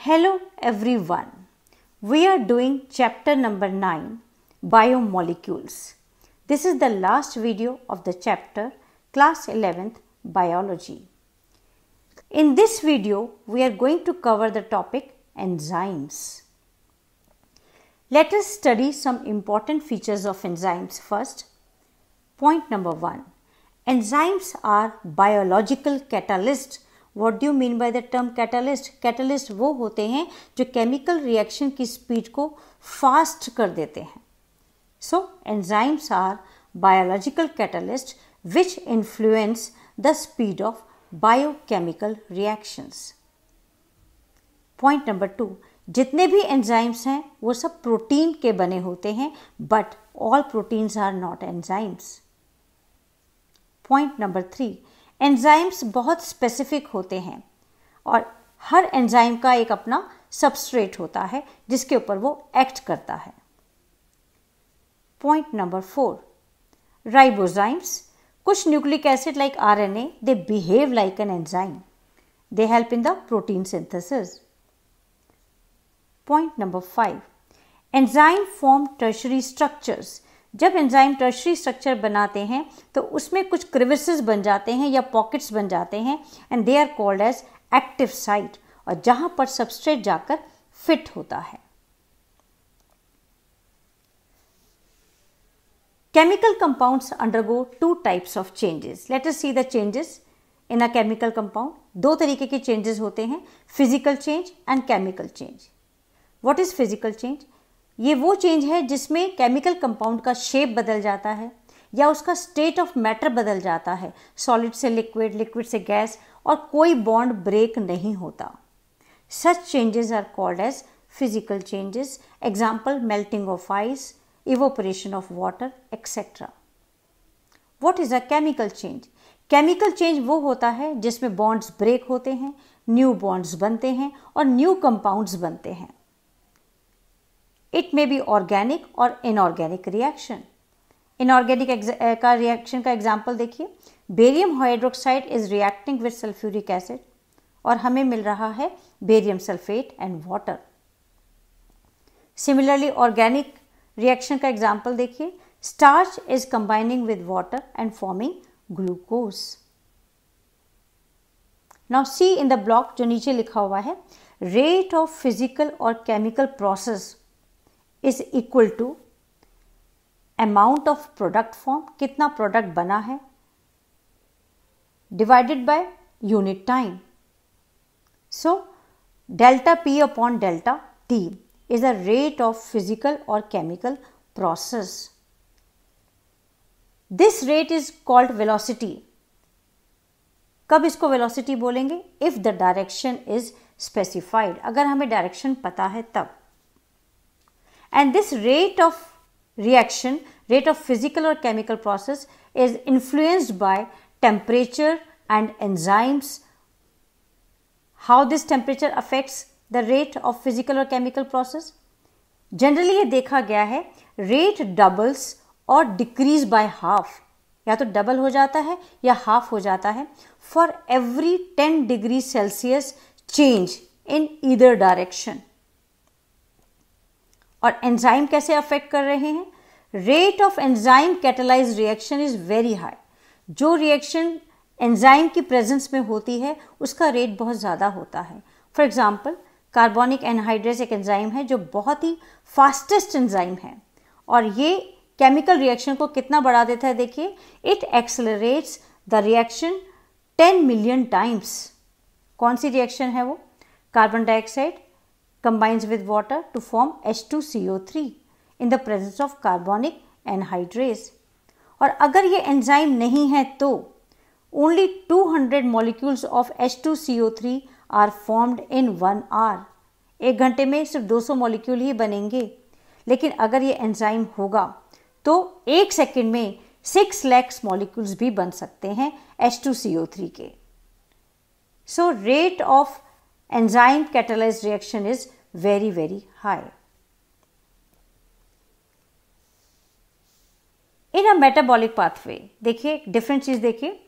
Hello everyone. We are doing chapter number 9, Biomolecules. This is the last video of the chapter, class 11th, Biology. In this video, we are going to cover the topic enzymes. Let us study some important features of enzymes first. Point number 1. Enzymes are biological catalysts. What do you mean by the term catalyst? Catalyst वो होते हैं जो chemical reaction की speed को fast कर देते हैं. So, enzymes are biological catalysts which influence the speed of biochemical reactions. Point number 2. जितने भी enzymes हैं वो सब प्रोटीन के बने होते हैं but all proteins are not enzymes. Point number 3. Enzymes बहुत स्पेसिफिक होते हैं और हर एंजाइम का एक अपना सबस्ट्रेट होता है जिसके ऊपर वो एक्ट करता है. Point number 4. राइबोजाइम्स, कुछ nucleic acid like RNA, they behave like an enzyme. They help in the protein synthesis. Point number 5. Enzyme form tertiary structures. जब एंजाइम टर्शरी स्ट्रक्चर बनाते हैं तो उसमें कुछ क्रिविसेस बन जाते हैं या पॉकेट्स बन जाते हैं and they are called as active site, और जहां पर सबस्ट्रेट जाकर फिट होता है. Chemical compounds undergo two types of changes. Let us see the changes in a chemical compound. दो तरीके के चेंजेस होते हैं, physical change and chemical change. What is physical change? ये वो चेंज है जिसमें केमिकल कंपाउंड का शेप बदल जाता है या उसका स्टेट ऑफ मैटर बदल जाता है, सॉलिड से लिक्विड, लिक्विड से गैस, और कोई बॉन्ड ब्रेक नहीं होता. Such changes are called as physical changes. Example, melting of ice, evaporation of water, etcetera. What is a chemical change? Chemical change वो होता है जिसमें बॉन्ड्स ब्रेक होते हैं, न्यू बॉन्ड्स बनते हैं और न्यू कंपाउंड्स बनते हैं. It may be organic और inorganic reaction. Inorganic का reaction का example देखिए. Barium hydroxide is reacting with sulfuric acid और हमें मिल रहा है barium sulfate and water. Similarly, organic reaction का example देखिए. Starch is combining with water and forming glucose. Now see in the block जो नीचे लिखा हुआ है, rate of physical और chemical process is equal to amount of product form, कितना product बना है, divided by unit time. So delta P upon delta T is the rate of physical or chemical process. This rate is called velocity. कब इसको velocity बोलेंगे? If the direction is specified. अगर हमें direction पता है तब. And this rate of reaction, rate of physical or chemical process is influenced by temperature and enzymes. How this temperature affects the rate of physical or chemical process? Generally ये देखा गया है, rate doubles or decrease by half. या तो double हो जाता है या हाफ हो जाता है for every 10 degree Celsius change in either direction. और एंजाइम कैसे अफेक्ट कर रहे हैं? Rate of enzyme catalysed reaction is very high. जो रिएक्शन एंजाइम की प्रेजेंस में होती है उसका रेट बहुत ज़्यादा होता है. फॉर एग्जांपल, कार्बोनिक एनहाइड्रेस एक एंजाइम है जो बहुत ही फास्टेस्ट एंजाइम है और ये केमिकल रिएक्शन को कितना बढ़ा देता है देखिए. It accelerates the reaction 10 million times. कौन सी रिएक्शन है वो? Carbon dioxide combines with water to form H2CO3 in the presence of carbonic anhydrase. और अगर ये एंजाइम नहीं है तो only 200 molecules of H2CO3 are formed in 1 hour. 1 घंटे में सिर्फ 200 मॉलिक्यूल ही बनेंगे. लेकिन अगर ये एंजाइम होगा तो 1 सेकेंड में 6 lakhs मॉलिक्यूल्स भी बन सकते हैं H2CO3 के. So rate of enzyme catalyzed reaction is very very high. In a metabolic pathway, देखिए डिफरेंट चीज देखिए.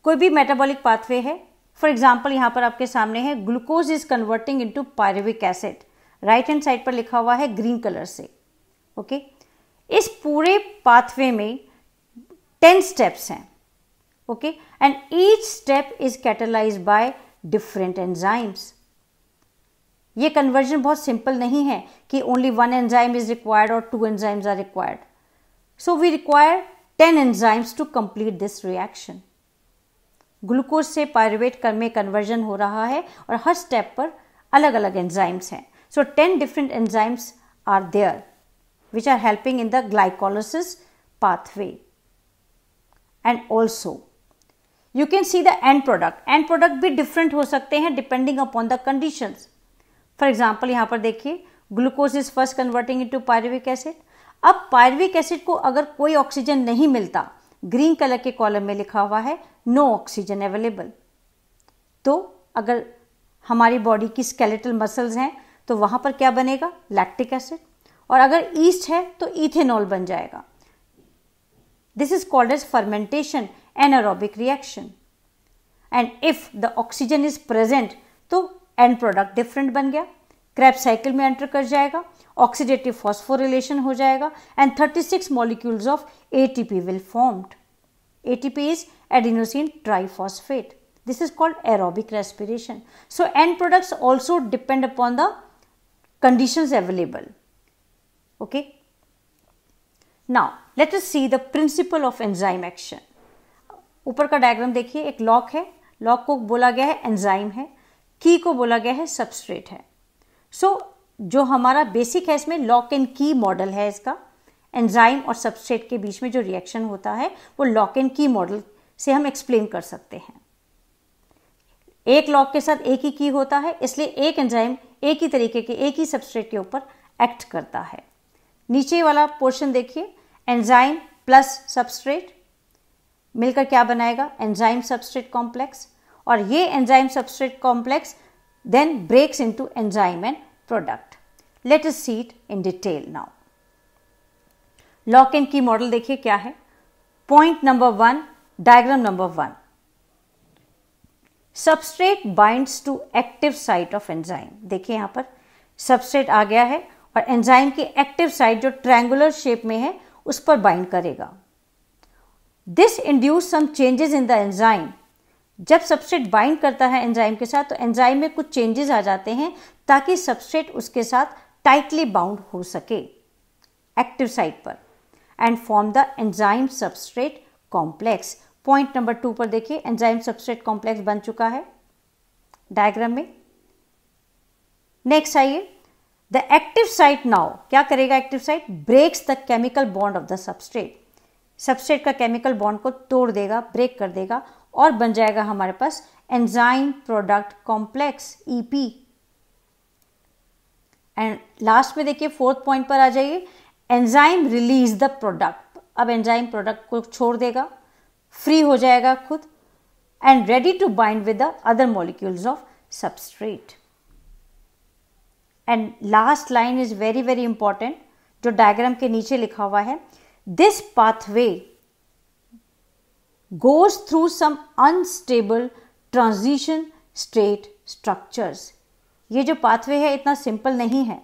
कोई भी मेटाबॉलिक पाथवे है, फॉर एग्जाम्पल यहाँ पर आपके सामने है glucose is converting into pyruvic acid, right hand side पर लिखा हुआ है ग्रीन कलर से। ओके, इस पूरे पाथवे में 10 स्टेप्स हैं। Okay, and each step is catalysed by different enzymes. ये कन्वर्जन बहुत सिंपल नहीं है कि ओनली 1 एंजाइम इज रिक्वायर्ड और 2 enzymes are required. So we require 10 enzymes to complete this reaction. Glucose से पायरुवेट में कन्वर्जन हो रहा है और हर स्टेप पर अलग अलग एंजाइम्स हैं। So 10 different enzymes are there which are helping in the glycolysis pathway. And also you can see the end product. End product भी different हो सकते हैं depending upon the conditions. For example यहाँ पर देखिए glucose is first converting into pyruvic acid. अब pyruvic acid को अगर कोई ऑक्सीजन नहीं मिलता, ग्रीन कलर के कॉलम में लिखा हुआ है नो ऑक्सीजन अवेलेबल, तो अगर हमारी बॉडी की स्केलेटल मसल्स हैं तो वहां पर क्या बनेगा, लैक्टिक एसिड, और अगर ईस्ट है तो इथेनॉल बन जाएगा। This is called as fermentation anaerobic reaction. And if the oxygen is present तो एंड प्रोडक्ट डिफरेंट बन गया, क्रेब्स साइकिल में एंटर कर जाएगा, ऑक्सीडेटिव फॉस्फोरिलेशन हो जाएगा and 36 molecules of ATP will formed. ATP is adenosine triphosphate. This is called aerobic respiration. So end products also depend upon the conditions available. Okay. Now let us see the principle of enzyme action. ऊपर का diagram देखिए, एक lock है, lock को बोला गया है enzyme है, की को बोला गया है सबस्ट्रेट है। सो जो हमारा बेसिक है इसमें लॉक एंड की मॉडल है इसका। एंजाइम और सबस्ट्रेट के बीच में जो रिएक्शन होता है वो लॉक एंड की मॉडल से हम एक्सप्लेन कर सकते हैं। एक लॉक के साथ एक ही की होता है, इसलिए एक एंजाइम एक ही तरीके के एक ही सबस्ट्रेट के ऊपर एक्ट करता है। नीचे वाला पोर्शन देखिए, एंजाइम प्लस सबस्ट्रेट मिलकर क्या बनाएगा, एंजाइम सबस्ट्रेट कॉम्प्लेक्स, और ये enzyme substrate complex then breaks into enzyme and product. Let us see it in detail now. Lock and key model देखिए क्या है। Point number 1, diagram number 1, substrate binds to active site of enzyme. देखिए यहां पर substrate आ गया है और enzyme की एक्टिव साइट जो ट्रायंगुलर शेप में है उस पर बाइंड करेगा। This induce some changes in the enzyme. जब सबस्ट्रेट बाइंड करता है एंजाइम के साथ तो एंजाइम में कुछ चेंजेस आ जाते हैं ताकि सबस्ट्रेट उसके साथ टाइटली बाउंड हो सके एक्टिव साइट पर, and form the enzyme substrate complex. Point number 2 पर देखिए, एंजाइम सबस्ट्रेट कॉम्प्लेक्स बन चुका है डायग्राम में। नेक्स्ट आइए, द एक्टिव साइट नाउ क्या करेगा, active site breaks the chemical bond of the substrate. Substrate का केमिकल बॉन्ड को तोड़ देगा, ब्रेक कर देगा और बन जाएगा हमारे पास enzyme product complex EP. And last में देखिए 4th पॉइंट पर आ जाइए, एंजाइम रिलीज द प्रोडक्ट। अब एंजाइम प्रोडक्ट को छोड़ देगा, फ्री हो जाएगा खुद and ready to bind with the other molecules of substrate. And last line is very very important, जो डायग्राम के नीचे लिखा हुआ है, this pathway goes through some unstable transition state structures. ये जो पाथवे है इतना सिंपल नहीं है,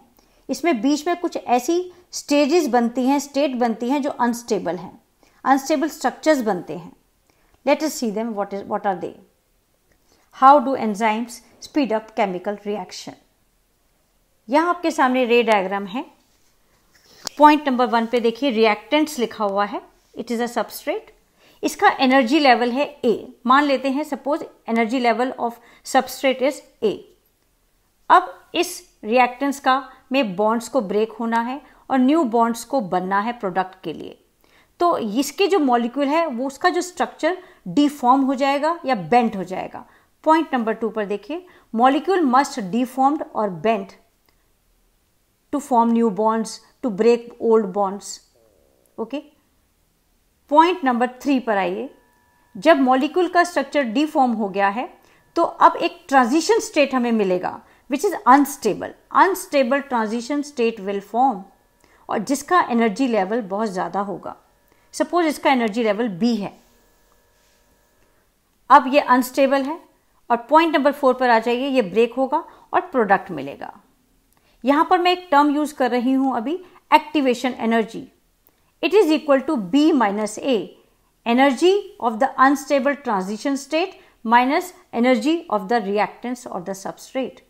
इसमें बीच में कुछ ऐसी स्टेजेस बनती हैं, स्टेट बनती हैं जो अनस्टेबल हैं, अनस्टेबल स्ट्रक्चर्स बनते हैं। Let us see them, what are they. How do enzymes speed up chemical reaction. यहां आपके सामने रे डायग्राम है। पॉइंट नंबर 1 पे देखिए रिएक्टेंट्स लिखा हुआ है, इट इज अ सबस्ट्रेट। इसका एनर्जी लेवल है A। मान लेते हैं suppose energy level of substrate is A। अब इस रिएक्टेंट्स का में बॉन्ड्स को ब्रेक होना है और न्यू बॉन्ड्स को बनना है प्रोडक्ट के लिए, तो इसके जो मॉलिक्यूल है वो उसका जो स्ट्रक्चर डिफॉर्म हो जाएगा या बेंट हो जाएगा। पॉइंट नंबर 2 पर देखिए, मॉलिक्यूल मस्ट डिफॉर्म्ड और bent to form new bonds, to break old bonds. Okay, point number 3 पर आइए, जब मॉलिक्यूल का स्ट्रक्चर डिफॉर्म हो गया है तो अब एक ट्रांजिशन स्टेट हमें मिलेगा which is unstable. Unstable transition state will form और जिसका एनर्जी लेवल बहुत ज्यादा होगा। सपोज इसका एनर्जी लेवल B है, अब ये अनस्टेबल है और पॉइंट नंबर 4 पर आ जाइए, ये ब्रेक होगा और प्रोडक्ट मिलेगा। यहां पर मैं एक टर्म यूज कर रही हूं अभी, activation energy. It is equal to B minus A, energy of the unstable transition state minus energy of the reactants और द सबस्ट्रेट।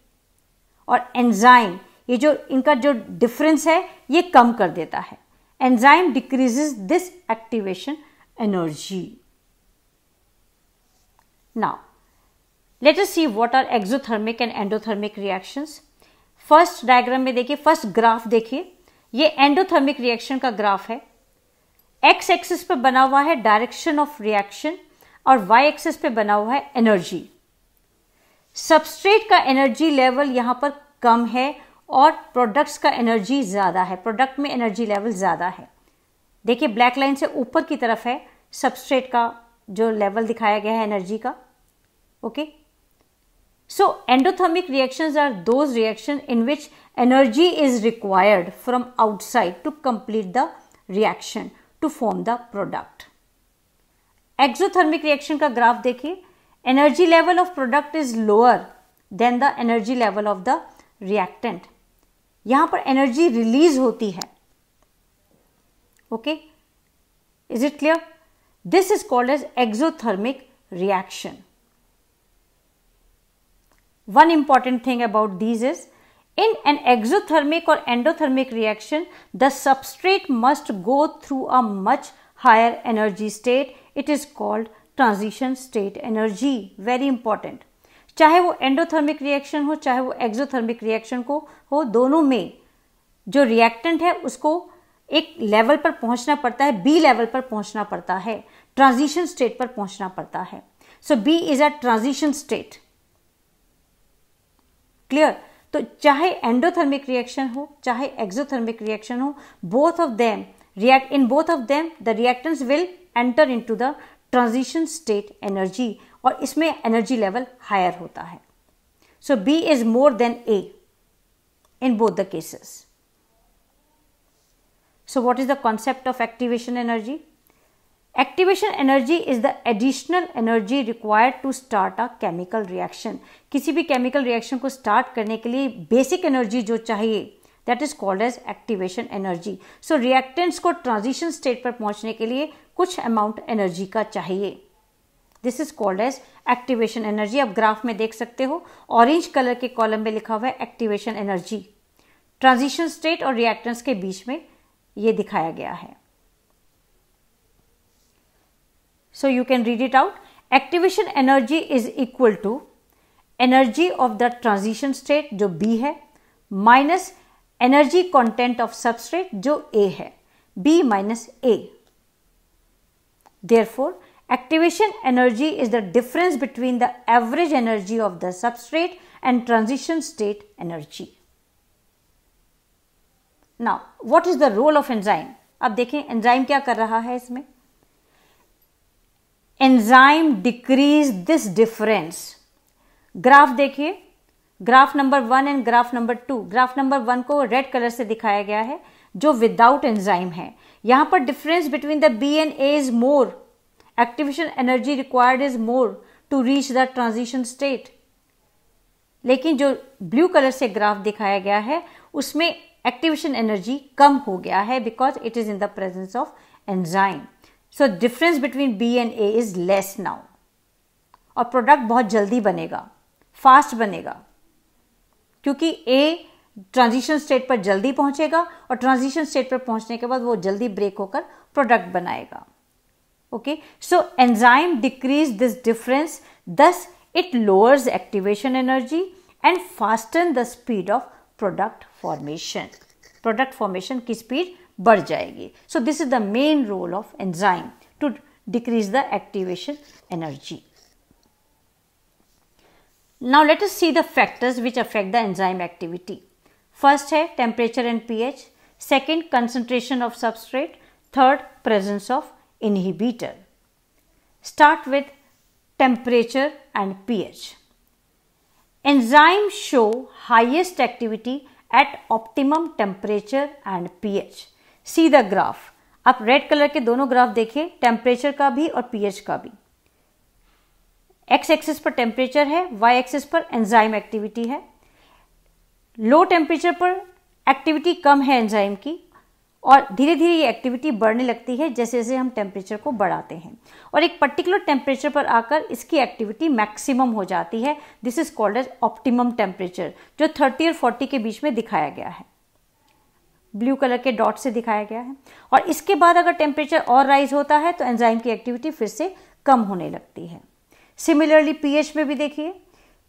और एंजाइम, ये जो इनका जो डिफरेंस है ये कम कर देता है। Enzyme decreases this activation energy. Now let us see what are exothermic and endothermic reactions. First diagram में देखिए, फर्स्ट ग्राफ देखिए, ये एंडोथर्मिक रिएक्शन का ग्राफ है। एक्स एक्सिस पे बना हुआ है डायरेक्शन ऑफ रिएक्शन और वाई एक्सिस पे बना हुआ है एनर्जी। सबस्ट्रेट का एनर्जी लेवल यहां पर कम है और प्रोडक्ट्स का एनर्जी ज्यादा है, प्रोडक्ट में एनर्जी लेवल ज्यादा है। देखिए ब्लैक लाइन से ऊपर की तरफ है सबस्ट्रेट का जो लेवल दिखाया गया है एनर्जी का। Okay, so endothermic reactions are those reactions in which energy is required from outside to complete the reaction to form the product. Exothermic reaction का ग्राफ देखिए, energy level of product is lower than the energy level of the reactant. यहां पर energy release होती है। Okay, is it clear? This is called as exothermic reaction. One important thing about these is, in an exothermic or endothermic reaction, the substrate must go through a much higher energy state. It is called transition state energy. Very important. चाहे वो endothermic reaction हो, चाहे वो exothermic reaction को हो, दोनों में जो reactant है उसको एक लेवल पर पहुंचना पड़ता है, B लेवल पर पहुंचना पड़ता है, ट्रांजिशन स्टेट पर पहुंचना पड़ता है। सो B is a transition state. Clear? तो चाहे एंडोथर्मिक रिएक्शन हो चाहे एक्सोथर्मिक रिएक्शन हो, both of them react in both of them the reactants will enter into the transition state energy, और इसमें एनर्जी लेवल हायर होता है। सो B is more than A in both the cases. So what is the concept of activation energy? Activation energy is the additional energy required to start a chemical reaction. किसी भी chemical reaction को start करने के लिए basic energy जो चाहिए, that is called as activation energy. So reactants को transition state पर पहुंचने के लिए कुछ amount energy का चाहिए. This is called as activation energy. आप ग्राफ में देख सकते हो, ऑरेंज कलर के कॉलम में लिखा हुआ है एक्टिवेशन एनर्जी। ट्रांजिशन स्टेट और रिएक्टेंट्स के बीच में ये दिखाया गया है। So you can read it out. Activation energy is equal to energy of the transition state जो B है minus energy content of substrate जो A है, B minus A. Therefore, activation energy is the difference between the average energy of the substrate and transition state energy. Now, what is the role of enzyme? अब देखें enzyme क्या कर रहा है इसमें। Enzyme decrease this difference. Graph देखिए, graph number 1 and graph number 2। Graph number 1 को red colour से दिखाया गया है जो विदाउट एंजाइम है। यहां पर difference between the B and A is more, activation energy required is more to reach the transition state. लेकिन जो ब्लू कलर से ग्राफ दिखाया गया है उसमें एक्टिवेशन एनर्जी कम हो गया है because it is in the presence of enzyme. So difference between B and A is less now, और प्रोडक्ट बहुत जल्दी बनेगा, फास्ट बनेगा, क्योंकि A ट्रांजिशन स्टेट पर जल्दी पहुंचेगा और ट्रांजिशन स्टेट पर पहुंचने के बाद वो जल्दी ब्रेक होकर प्रोडक्ट बनाएगा। Okay, so enzyme decrease this difference, thus it lowers activation energy and fasten the speed of product formation. Product formation की स्पीड बढ़ जाएगी। So this is the main role of enzyme to decrease the activation energy. Now let us see the factors which affect the enzyme activity. First है temperature and pH, second concentration of substrate, third presence of inhibitor. Start with temperature and pH. Enzyme show highest activity at optimum temperature and pH. See the graph. आप red colour के दोनों graph देखिए, temperature का भी और pH का भी। X axis पर टेम्परेचर है, वाई एक्सिस पर एंजाइम एक्टिविटी है। लो टेम्परेचर पर एक्टिविटी कम है एंजाइम की, और धीरे धीरे ये एक्टिविटी बढ़ने लगती है जैसे जैसे हम टेम्परेचर को बढ़ाते हैं, और एक पर्टिकुलर टेम्परेचर पर आकर इसकी एक्टिविटी मैक्सिमम हो जाती है। This is called as optimum temperature, जो 30 और 40 के बीच में दिखाया गया है, ब्लू कलर के डॉट से दिखाया गया है। और इसके बाद अगर टेम्परेचर और राइज होता है तो एंजाइम की एक्टिविटी फिर से कम होने लगती है। सिमिलरली पीएच में भी देखिए,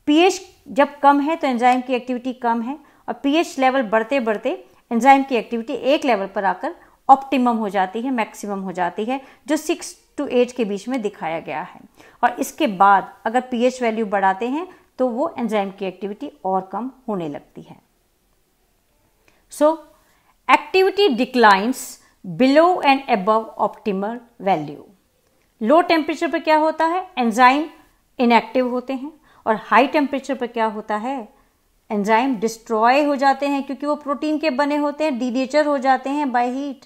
पीएच जब कम है तो एंजाइम की एक्टिविटी कम है, और पीएच लेवल बढ़ते बढ़ते एंजाइम की एक्टिविटी एक लेवल पर आकर ऑप्टिमम हो जाती है, मैक्सिमम हो जाती है, जो 6 to 8 के बीच में दिखाया गया है। और इसके बाद अगर पीएच वैल्यू बढ़ाते हैं तो वो एंजाइम की एक्टिविटी और कम होने लगती है। सो activity declines below and above optimal value. Low temperature पर क्या होता है, एंजाइम इनएक्टिव होते हैं, और हाई टेम्परेचर पर क्या होता है, एंजाइम डिस्ट्रॉय हो जाते हैं, क्योंकि वो प्रोटीन के बने होते हैं, डीनेचर हो जाते हैं बाय हीट।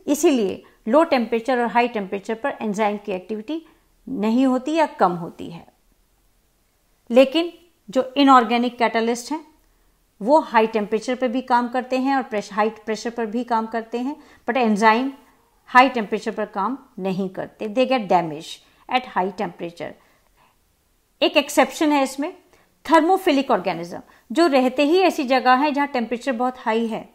इसीलिए लो टेम्परेचर और हाई टेम्परेचर पर एंजाइम की एक्टिविटी नहीं होती या कम होती है। लेकिन जो इनऑर्गेनिक कैटालिस्ट हैं वो हाई टेम्परेचर पर भी काम करते हैं और हाई प्रेशर पर भी काम करते हैं, बट एंजाइम हाई टेम्परेचर पर काम नहीं करते, they get damage at high temperature. एक एक्सेप्शन है इसमें, थर्मोफिलिक ऑर्गेनिज्म, जो रहते ही ऐसी जगह है जहां टेम्परेचर बहुत हाई है,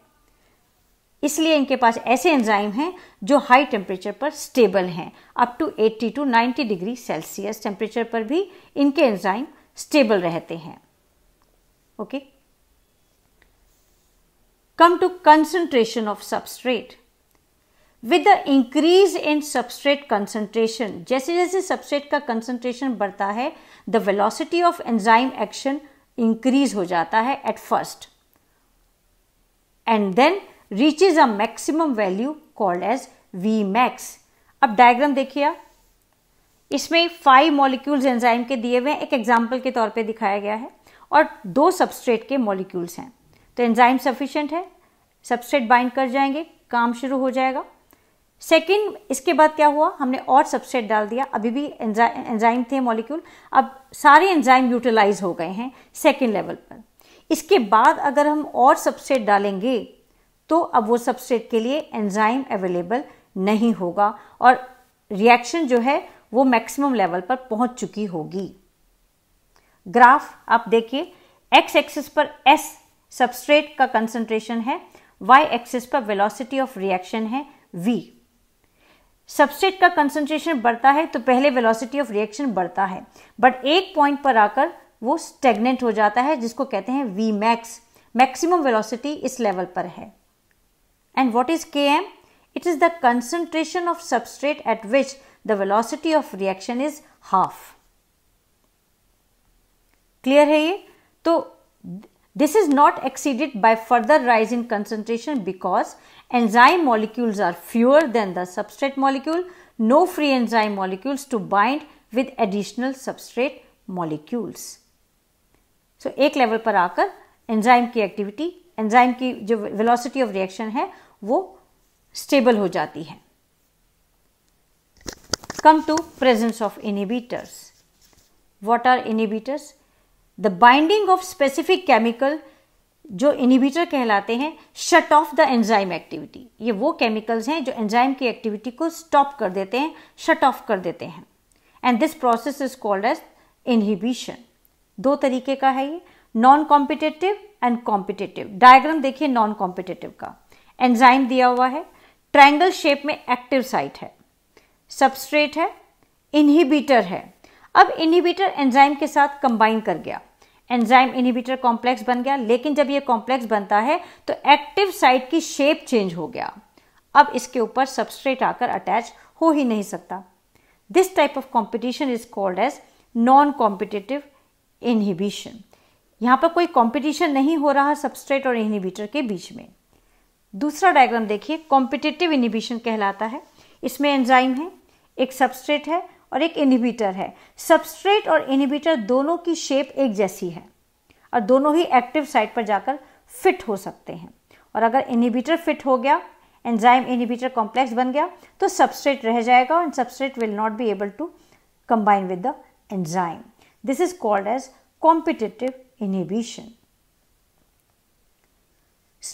इसलिए इनके पास ऐसे एंजाइम हैं जो हाई टेम्परेचर पर स्टेबल हैं। Up to 80 to 90 degree Celsius temperature पर भी इनके एंजाइम स्टेबल रहते हैं। Okay, come to concentration of substrate. With the increase in substrate concentration, जैसे जैसे सबस्ट्रेट का कंसंट्रेशन बढ़ता है, the velocity of enzyme action increase हो जाता है at first, and then reaches a maximum value called as Vmax। अब diagram देखिए आप, इसमें 5 मॉलिक्यूल्स एंजाइम के दिए हुए हैं, एक एग्जाम्पल के तौर पे दिखाया गया है, और 2 सबस्ट्रेट के मॉलिक्यूल्स हैं। तो एंजाइम सफिशिएंट है, सबस्ट्रेट बाइंड कर जाएंगे, काम शुरू हो जाएगा। सेकेंड, इसके बाद क्या हुआ, हमने और सबस्ट्रेट डाल दिया, अभी भी एंजाइम थे मॉलिक्यूल, अब सारे एंजाइम यूटिलाइज हो गए हैं सेकेंड लेवल पर। इसके बाद अगर हम और सबस्ट्रेट डालेंगे तो अब वो सबस्ट्रेट के लिए एंजाइम अवेलेबल नहीं होगा, और रिएक्शन जो है वो मैक्सिमम लेवल पर पहुंच चुकी होगी। ग्राफ आप देखिए, एक्स एक्सिस पर एस सबस्ट्रेट का कंसंट्रेशन है, वाई एक्सिस पर वेलोसिटी ऑफ रिएक्शन है v। सबस्ट्रेट का कंसंट्रेशन बढ़ता है तो पहले वेलोसिटी ऑफ रिएक्शन बढ़ता है, बट एक पॉइंट पर आकर वो स्टेगनेंट हो जाता है, जिसको कहते हैं Vmax। मैक्सिमम वेलोसिटी इस लेवल पर है। And what is Km? It is the concentration of substrate eight which the velocity of reaction is half. Clear है ये? तो this is not exceeded by further rise in concentration because enzyme molecules are fewer than the substrate molecule, no free enzyme molecules to bind with additional substrate molecules. So एक level पर आकर enzyme की activity, enzyme की जो velocity of reaction है वो stable हो जाती है। Come to presence of inhibitors. What are inhibitors? The binding of specific chemical जो इनहिबिटर कहलाते हैं, shut off the enzyme activity. ये वो केमिकल्स हैं जो एंजाइम की एक्टिविटी को स्टॉप कर देते हैं, शट ऑफ कर देते हैं, and this process is called as inhibition. 2 तरीके का है ये, non competitive and competitive. Diagram देखिए नॉन कॉम्पिटिटिव का, एंजाइम दिया हुआ है, ट्रायंगल शेप में एक्टिव साइट है, सबस्ट्रेट है, इनहिबिटर है। अब इनहिबिटर एंजाइम के साथ कंबाइन कर गया, एंजाइम इनहिबिटर कॉम्प्लेक्स बन गया, लेकिन जब ये कॉम्प्लेक्स बनता है तो एक्टिव साइट की शेप चेंज हो गया। अब इसके ऊपर सबस्ट्रेट आकर अटैच हो ही नहीं सकता। This type of competition is called as non competitive inhibition. यहां पर कोई कॉम्पिटिशन नहीं हो रहा सबस्ट्रेट और इनहिबिटर के बीच में। दूसरा डायग्राम देखिए, कॉम्पिटिटिव इनहिबिशन कहलाता है। इसमें एंजाइम है, एक सबस्ट्रेट है और एक इनहिबिटर है। सबस्ट्रेट और इनहिबिटर दोनों की शेप एक जैसी है और दोनों ही एक्टिव साइट पर जाकर फिट हो सकते हैं, और अगर इनहिबिटर फिट हो गया, एंजाइम इनहिबिटर कॉम्प्लेक्स बन गया, तो सबस्ट्रेट रह जाएगा और substrate will not be able to combine with the enzyme. This is called as competitive inhibition.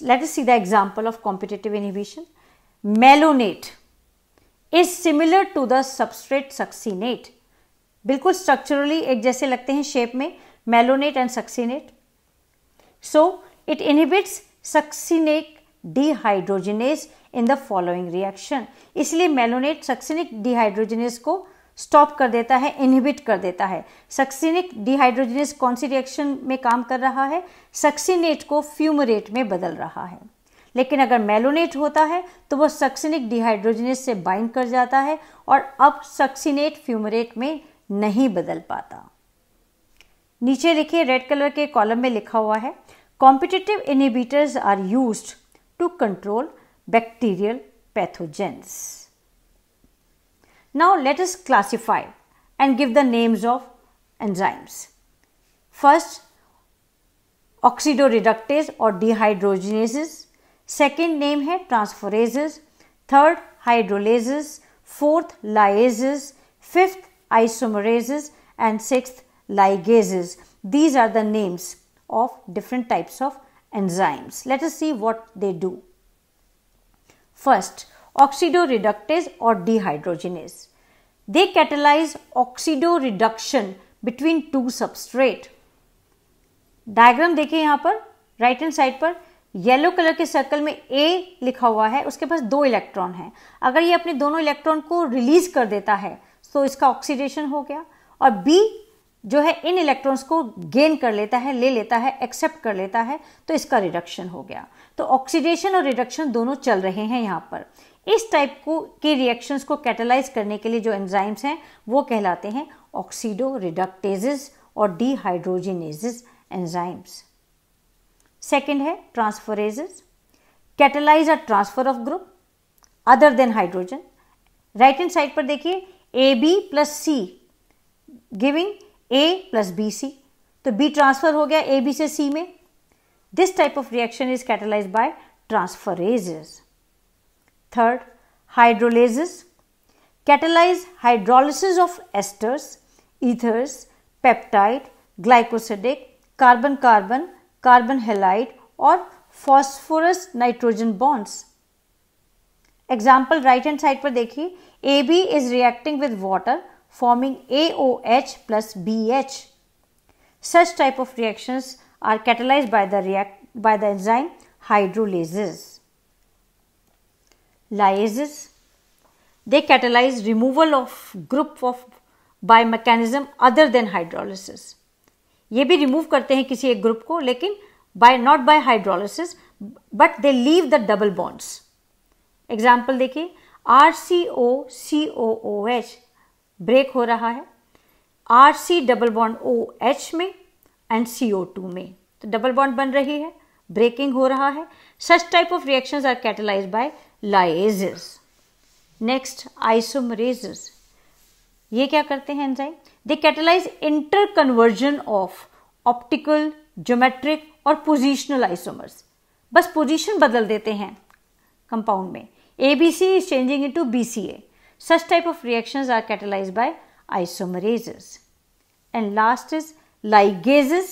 Let us see the example of competitive inhibition. Malonate is similar to the substrate succinate. बिल्कुल structurally एक जैसे लगते हैं shape में, malonate and succinate. So it inhibits succinate dehydrogenase in the following reaction. इसलिए malonate succinic dehydrogenase को stop कर देता है, इनहिबिट कर देता है. सक्सिनिक डिहाइड्रोजनेस कौन सी रिएक्शन में काम कर रहा है? सक्सिनेट को फ्यूमरेट में बदल रहा है. लेकिन अगर मेलोनेट होता है तो वो सक्सिनिक डिहाइड्रोजनेस से बाइंड कर जाता है और अब सक्सिनेट फ्यूमरेट में नहीं बदल पाता. नीचे लिखिए, रेड कलर के कॉलम में लिखा हुआ है, competitive inhibitors are used to control bacterial pathogens. Now let us classify and give the names of enzymes. First, oxidoreductase or dehydrogenases. Second name है transferases. Third, hydrolases. Fourth, lyases. Fifth, isomerases. And sixth, ligases. These are the names of different types of enzymes. Let us see what they do. First, oxidoreductase or dehydrogenase. They catalyze oxidoreduction between two substrate. Diagram देखिए यहाँ पर right hand side पर yellow colour के circle में A लिखा हुआ है, उसके पास 2 इलेक्ट्रॉन हैं. अगर ये अपने दोनों इलेक्ट्रॉन को रिलीज कर देता है तो इसका ऑक्सीडेशन हो गया, और B जो है इन इलेक्ट्रॉन्स को गेन कर लेता है, ले लेता है, एक्सेप्ट कर लेता है, तो इसका रिडक्शन हो गया. तो ऑक्सीडेशन और रिडक्शन दोनों चल रहे हैं यहाँ पर. इस टाइप को के रिएक्शंस को कैटेलाइज करने के लिए जो एंजाइम्स हैं वो कहलाते हैं ऑक्सीडोरिडक्टेजेस और डिहाइड्रोजिनेजेस एंजाइम्स. सेकंड है transferases, catalyse a transfer of group other than hydrogen. Right hand side पर देखिए, AB plus C giving A plus BC, तो B ट्रांसफर हो गया AB से C में. This type of reaction is catalysed by transferases. Third, hydrolases catalyze hydrolysis of esters, ethers, peptide, glycosidic, carbon-carbon, carbon halide और phosphorus nitrogen bonds. Example right hand side पर देखिए, AB is reacting with water forming AOH plus BH. Such type of reactions are catalyzed by the enzyme hydrolases. Lyases, they catalyze removal of group of by mechanism other than hydrolysis. ये भी remove करते हैं किसी एक group को, लेकिन not by hydrolysis, but they leave the double bonds. Example देखिए, RCO-COOH break हो रहा है RC डबल बॉन्ड OH में एंड CO2 में, तो डबल बॉन्ड बन रही है, ब्रेकिंग हो रहा है. Such type of reactions are catalyzed by lyases. Next, isomerases. ये क्या करते हैं enzyme? They catalyze interconversion of optical, geometric और positional isomers. बस पोजीशन बदल देते हैं कंपाउंड में. ABC is changing into BCA. Such type of reactions are catalyzed by isomerases. And last is ligases.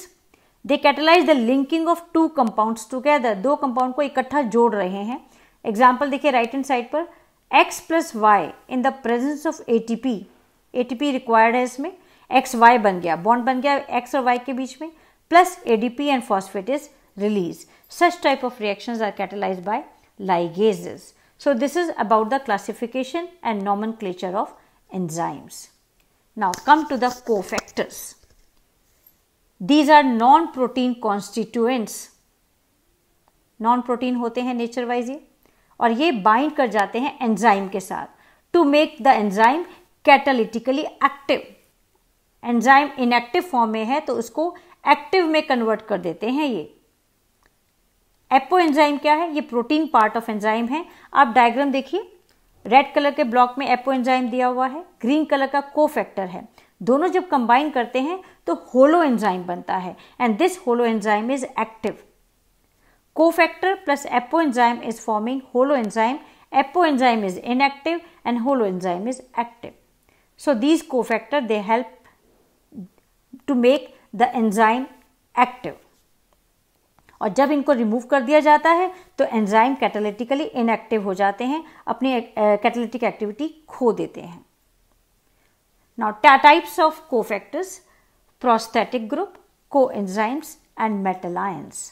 They catalyze the linking of two compounds together. 2 compound को इकट्ठा जोड़ रहे हैं. एग्जाम्पल देखिए राइट हैंड साइड पर, X plus Y in the presence of ATP required है, इसमें XY बन गया, बॉन्ड बन गया X और Y के बीच में, plus ADP and phosphate is release. Such type of reactions are catalysed by ligases. So this is about the classification and nomenclature of enzymes. Now come to the cofactors. These are non-protein constituents. Non-protein होते हैं nature wise ये, और ये bind कर जाते हैं enzyme के साथ to make the enzyme catalytically active. Enzyme inactive form में है तो उसको एक्टिव में कन्वर्ट कर देते हैं ये. एपो एंजाइम क्या है? ये प्रोटीन पार्ट ऑफ एंजाइम है. आप डायग्राम देखिए, रेड कलर के ब्लॉक में एपो एंजाइम दिया हुआ है, ग्रीन कलर का कोफैक्टर है. दोनों जब कंबाइन करते हैं तो होलो एंजाइम बनता है and this holo enzyme is active. Cofactor plus apoenzyme is forming holoenzyme. Apoenzyme is inactive and holoenzyme is active. So these cofactors, they help to make the enzyme active. और जब इनको remove कर दिया जाता है तो एंजाइम कैटालिटिकली इनएक्टिव हो जाते हैं, अपनी कैटालिटिक एक्टिविटी खो देते हैं. Now types of cofactors: prosthetic group, coenzymes and metal ions.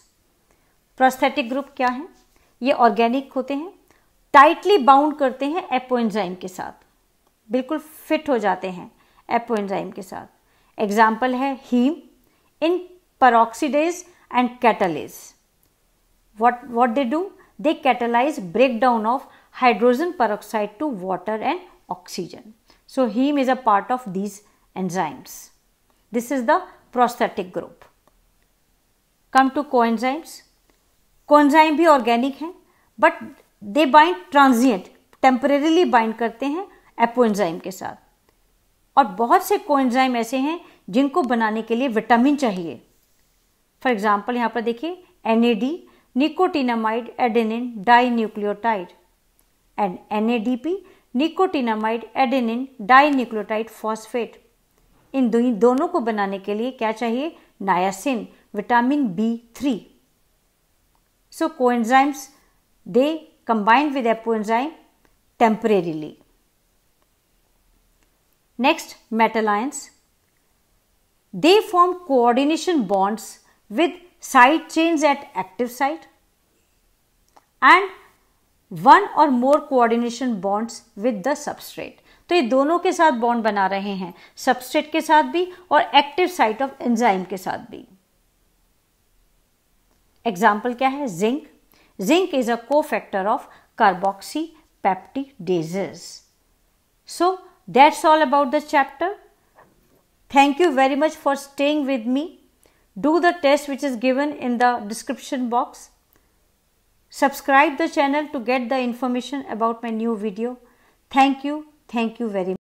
Prosthetic group क्या है? ये ऑर्गेनिक होते हैं, टाइटली बाउंड करते हैं एपोएंजाइम के साथ, बिल्कुल फिट हो जाते हैं एपोएंजाइम के साथ. एग्जाम्पल है haem in peroxidase and catalase. What they do? They catalyze breakdown of hydrogen peroxide to water and oxygen. So heme is a part of these enzymes. This is the prosthetic group. Come to coenzymes. Coenzyme भी organic हैं, but they bind transient, temporarily bind करते हैं apoenzyme के साथ. और बहुत से coenzyme ऐसे हैं जिनको बनाने के लिए विटामिन चाहिए. फॉर एग्जाम्पल यहाँ पर देखिए NAD, nicotinamide adenine dinucleotide, and NADP, nicotinamide adenine dinucleotide phosphate. इन दोनों को बनाने के लिए क्या चाहिए? Niacin, vitamin B3. So coenzymes they combine with apoenzyme temporarily. Next, metal ions. They form coordination bonds with side chains at active site and one or more coordination bonds with the substrate. तो ये दोनों के साथ bond बना रहे हैं, substrate के साथ भी और एक्टिव साइट ऑफ एंजाइम के साथ भी. एग्जाम्पल क्या है? Zinc. Zinc is a cofactor of carboxy पेप्टिडेजेस. So that's all about the chapter. Thank you very much for staying with me. Do the test which is given in the description box. Subscribe the channel to get the information about my new video. Thank you very much.